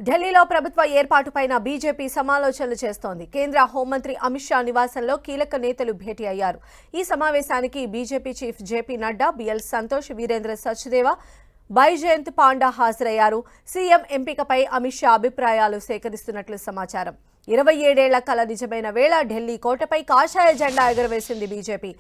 ఢిల్లీలో ప్రభుత్వ ఏర్పాటుపైన బీజేపీ సమాలోచనలు చేస్తోంది. కేంద్ర హోంమంత్రి అమిత్ షా నివాసంలో కీలక నేతలు భేటీ అయ్యారు. ఈ సమావేశానికి BJP chief JP Nadda, BL Santosh, Virendra Sachdeva, Baijayant Panda హాజరయ్యారు. సీఎం ఎంపికపై అమిత్ షా అభిప్రాయాలు సేకరిస్తున్నట్లు సమాచారం. 27 ఏళ్ల కల నిజమైన వేళ ఢిల్లీ కోటపై కాషాయ జెండా ఎగురవేసింది బీజేపీ.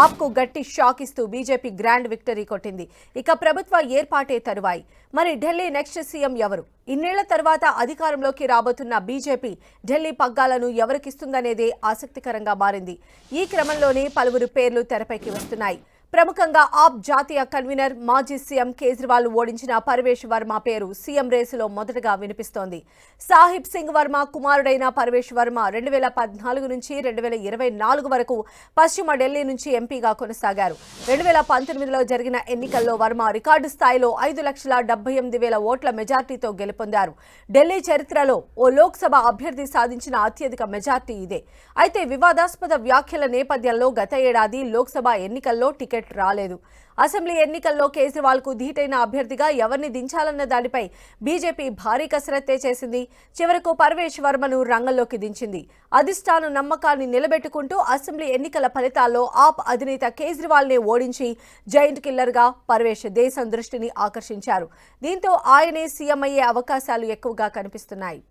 ఆప్కు గట్టి షాక్ ఇస్తూ బీజేపీ గ్రాండ్ విక్టరీ కొట్టింది. ఇక ప్రభుత్వ ఏర్పాటే తరువాయి. మరి ఢిల్లీ నెక్స్ట్ సీఎం ఎవరు? ఇన్నేళ్ల తర్వాత అధికారంలోకి రాబోతున్న బీజేపీ ఢిల్లీ పగ్గాలను ఎవరికిస్తుందనేదే ఆసక్తికరంగా మారింది. ఈ క్రమంలోనే పలువురు పేర్లు తెరపైకి వస్తున్నాయి. ప్రముఖంగా ఆప్ జాతీయ కన్వీనర్, మాజీ సీఎం కేజ్రీవాల్ ఓడించిన పర్వేష్ వర్మ పేరు సీఎం రేసులో మొదటగా వినిపిస్తోంది. సాహిబ్ సింగ్ వర్మ కుమారుడైన పర్వేష్ వర్మ 2014 నుంచి 2024 వరకు పశ్చిమ ఢిల్లీ నుంచి ఎంపీగా కొనసాగారు. 2019లో జరిగిన ఎన్నికల్లో వర్మ రికార్డు స్థాయిలో 5,78,000 ఓట్ల మెజార్టీతో గెలుపొందారు. ఢిల్లీ చరిత్రలో ఓ లోక్సభ అభ్యర్థి సాధించిన అత్యధిక మెజార్టీ ఇదే. అయితే వివాదాస్పద వ్యాఖ్యల నేపథ్యంలో గత ఏడాది లోక్సభ ఎన్నికల్లో టికెట్ రాలేదు. అసెంబ్లీ ఎన్నికల్లో కేజ్రీవాల్ కు ధీటైన అభ్యర్థిగా ఎవరిని దించాలన్న దానిపై బీజేపీ భారీ కసరత్తే చేసింది. చివరకు పర్వేష్ వర్మను రంగంలోకి దించింది. అధిష్టానం నమ్మకాన్ని నిలబెట్టుకుంటూ అసెంబ్లీ ఎన్నికల ఫలితాల్లో ఆప్ అధినేత కేజ్రీవాల్ నే ఓడించి జైంట్ కిల్లర్ గా పర్వేష్ దేశం దృష్టిని ఆకర్షించారు. దీంతో ఆయనే సీఎం అయ్యే అవకాశాలు ఎక్కువగా కనిపిస్తున్నాయి.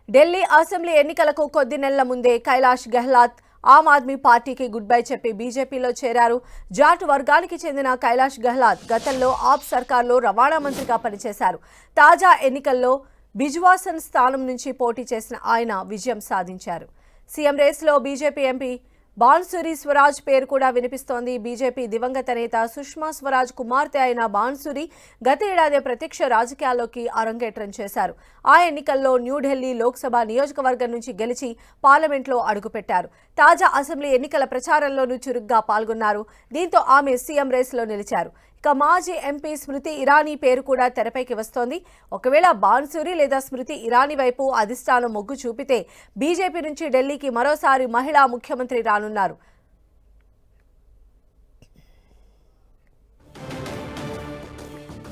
ఢిల్లీ అసెంబ్లీ ఎన్నికలకు కొద్ది నెలల ముందే కైలాష్ గెహ్లాట్ ఆమ్ ఆద్మీ పార్టీకి గుడ్ బై చెప్పి బీజేపీలో చేరారు. జాట్ వర్గానికి చెందిన కైలాష్ గెహ్లాట్ గతంలో ఆప్ సర్కార్లో రవాణా మంత్రిగా పనిచేశారు. తాజా ఎన్నికల్లో బిజ్వాసన్ స్థానం నుంచి పోటీ చేసిన ఆయన విజయం సాధించారు. సీఎం రేసులో బీజేపీ ఎంపీ బాన్సురి స్వరాజ్ పేరు కూడా వినిపిస్తోంది. బీజేపీ దివంగత నేత సుష్మా స్వరాజ్ కుమార్తె అయిన బాన్సురి గత ఏడాది ప్రత్యక్ష రాజకీయాల్లోకి అరంగేట్రం చేశారు. ఆ ఎన్నికల్లో న్యూఢిల్లీ లోక్సభ నియోజకవర్గం నుంచి గెలిచి పార్లమెంట్లో అడుగుపెట్టారు. తాజా అసెంబ్లీ ఎన్నికల ప్రచారంలోనూ చురుగ్గా పాల్గొన్నారు. దీంతో ఆమె సీఎం రేసులో నిలిచారు. ఇక మాజీ ఎంపీ స్మృతి ఇరానీ పేరు కూడా తెరపైకి వస్తోంది. ఒకవేళ బాన్సురి లేదా స్మృతి ఇరానీ వైపు అధిష్టానం మొగ్గు చూపితే బీజేపీ నుంచి ఢిల్లీకి మరోసారి మహిళా ముఖ్యమంత్రి రానున్నారు.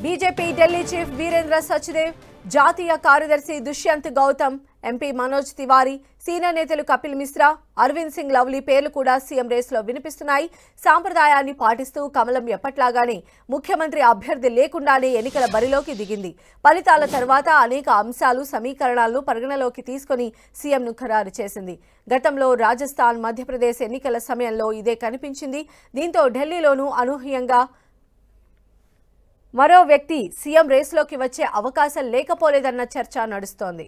బీజేపీ ఢిల్లీ చీఫ్ వీరేంద్ర సచ్దేవ్, జాతీయ కార్యదర్శి దుష్యంత్ గౌతమ్, ఎంపీ మనోజ్ తివారీ, సీనియర్ నేతలు కపిల్ మిశ్రా, అరవింద్ సింగ్ లవ్లీ పేర్లు కూడా సీఎం రేసులో వినిపిస్తున్నాయి. సాంప్రదాయాన్ని పాటిస్తూ కమలం ఎప్పట్లాగానే ముఖ్యమంత్రి అభ్యర్థి లేకుండానే ఎన్నికల బరిలోకి దిగింది. ఫలితాల తర్వాత అనేక అంశాలు, సమీకరణాలను పరిగణలోకి తీసుకుని సీఎంను ఖరారు చేసింది. గతంలో రాజస్థాన్, మధ్యప్రదేశ్ ఎన్నికల సమయంలో ఇదే కనిపించింది. దీంతో ఢిల్లీలోనూ అనూహ్యంగా మరో వ్యక్తి సీఎం రేసులోకి వచ్చే అవకాశం లేకపోలేదన్న చర్చ నడుస్తోంది.